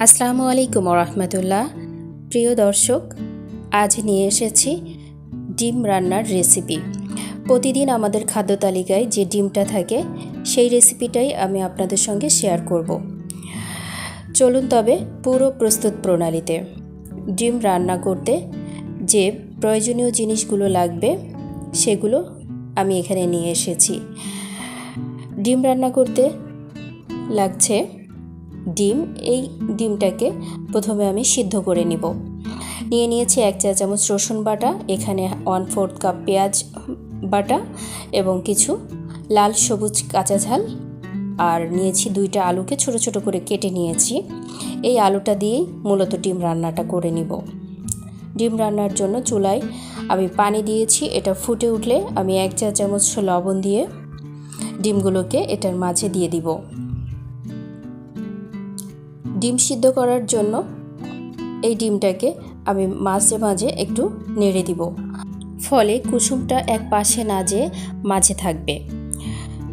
আসসালামু আলাইকুম রহমতুল্লাহ। প্রিয় দর্শক, আজ নিয়ে এসেছি ডিম রান্নার রেসিপি। প্রতিদিন আমাদের খাদ্য তালিকায় যে ডিমটা থাকে সেই রেসিপিটাই আমি আপনাদের সঙ্গে শেয়ার করব। চলুন তবে পুরো প্রস্তুত প্রণালীতে। ডিম রান্না করতে যে প্রয়োজনীয় জিনিসগুলো লাগবে সেগুলো আমি এখানে নিয়ে এসেছি। ডিম রান্না করতে লাগছে ডিম। এই ডিমটাকে প্রথমে আমি সিদ্ধ করে নিয়ে নিয়েছি 1 চা চামচ রসুন বাটা, এখানে 1/4 কাপ পেঁয়াজ বাটা এবং কিছু লাল সবুজ কাঁচা ঝাল, আর নিয়েছি 2টা আলুকে ছোট ছোট করে কেটে নিয়েছি। এই আলুটা দিয়েই মূলত ডিম রান্নাটা করে নিব। ডিম রান্নার জন্য চুলায় আমি পানি দিয়েছি। এটা ফুটে উঠলে আমি 1 চা চামচ লবণ দিয়ে ডিমগুলোকে এটার মাঝে দিয়ে দিব। ডিম সিদ্ধ করার জন্য এই ডিমটাকে আমি মাঝে মাঝে একটু নেড়ে দিব, ফলে কুসুমটা এক পাশে না যেয়ে মাঝে থাকবে।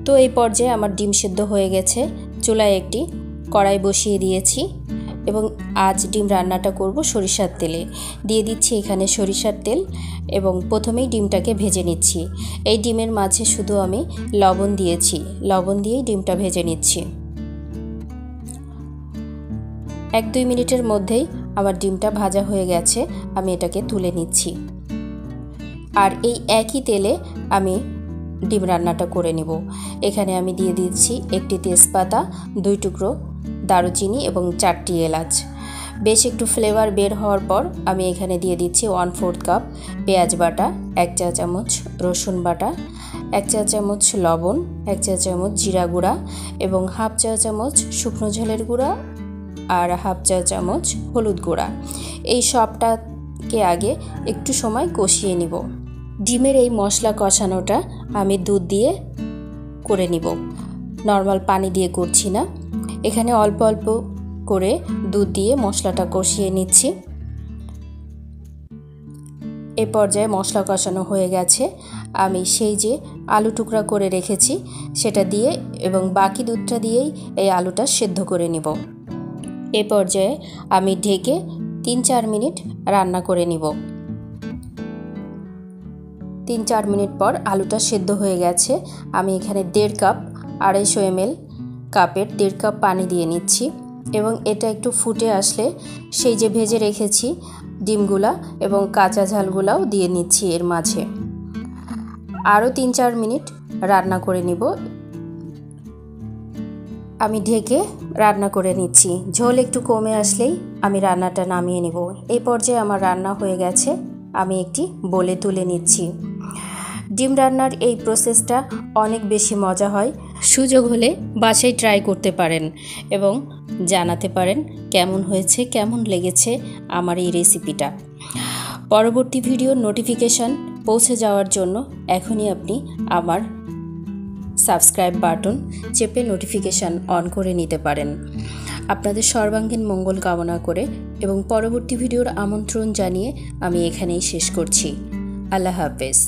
তো এই পর্যায়ে আমার ডিম সিদ্ধ হয়ে গেছে। চুলায় একটি কড়াই বসিয়ে দিয়েছি এবং আজ ডিম রান্নাটা করব সরিষার তেলে। দিয়ে দিচ্ছি এখানে সরিষার তেল এবং প্রথমেই ডিমটাকে ভেজে নিচ্ছি। এই ডিমের মাঝে শুধু আমি লবণ দিয়েছি, লবণ দিয়েই ডিমটা ভেজে নিচ্ছি। 1-2 মিনিটের মধ্যেই আমার ডিমটা ভাজা হয়ে গেছে। আমি এটাকে তুলে নিচ্ছি। আর এই একই তেলে আমি ডিম রান্নাটা করে নেব। এখানে আমি দিয়ে দিচ্ছি 1টি তেজপাতা, 2 টুকরো দারুচিনি এবং 4টি এলাচ। বেশ একটু ফ্লেভার বের হওয়ার পর আমি এখানে দিয়ে দিচ্ছি 1/4 কাপ পেঁয়াজ বাটা, 1 চা চামচ রসুন বাটা, 1 চা চামচ লবণ, 1 চা চামচ জিরা গুঁড়া এবং 1/2 চা চামচ শুকনো ঝালের গুঁড়া আর 1/2 চা চামচ হলুদ গুঁড়া। এই সবটাকে আগে একটু সময় কষিয়ে নিব। ডিমের এই মশলা কষানোটা আমি দুধ দিয়ে করে নিব, নর্মাল পানি দিয়ে করছি না। এখানে অল্প অল্প করে দুধ দিয়ে মশলাটা কষিয়ে নিচ্ছি। এ পর্যায়ে মশলা কষানো হয়ে গেছে। আমি সেই যে আলু টুকরা করে রেখেছি সেটা দিয়ে এবং বাকি দুধটা দিয়েই এই আলুটা সেদ্ধ করে নিব। এ পর্যায়ে আমি ঢেকে 3-4 মিনিট রান্না করে নিব। 3-4 মিনিট পর আলুটা সেদ্ধ হয়ে গেছে। আমি এখানে 1.5 কাপ 250 ml কাপের 1.5 কাপ পানি দিয়ে নিচ্ছি এবং এটা একটু ফুটে আসলে সেই যে ভেজে রেখেছি ডিমগুলা এবং কাঁচা ঝালগুলাও দিয়ে নিচ্ছি এর মাঝে। আরও 3-4 মিনিট রান্না করে নিব। আমি ঢেকে রান্না করে নিচ্ছি। ঝোল একটু কমে আসলেই আমি রান্নাটা নামিয়ে নিব। এই পর্যায়ে আমার রান্না হয়ে গেছে। আমি একটি বোলে তুলে নিচ্ছি। ডিম রান্নার এই প্রসেসটা অনেক বেশি মজা হয়। সুযোগ হলে বাসায় ট্রাই করতে পারেন এবং জানাতে পারেন কেমন হয়েছে, কেমন লেগেছে আমার এই রেসিপিটা। পরবর্তী ভিডিওর নোটিফিকেশান পৌঁছে যাওয়ার জন্য এখনই আপনি আমার সাবস্ক্রাইব বাটন চেপে নোটিফিকেশান অন করে নিতে পারেন। আপনাদের সর্বাঙ্গীন মঙ্গল কামনা করে এবং পরবর্তী ভিডিওর আমন্ত্রণ জানিয়ে আমি এখানেই শেষ করছি। আল্লাহ হাফেজ।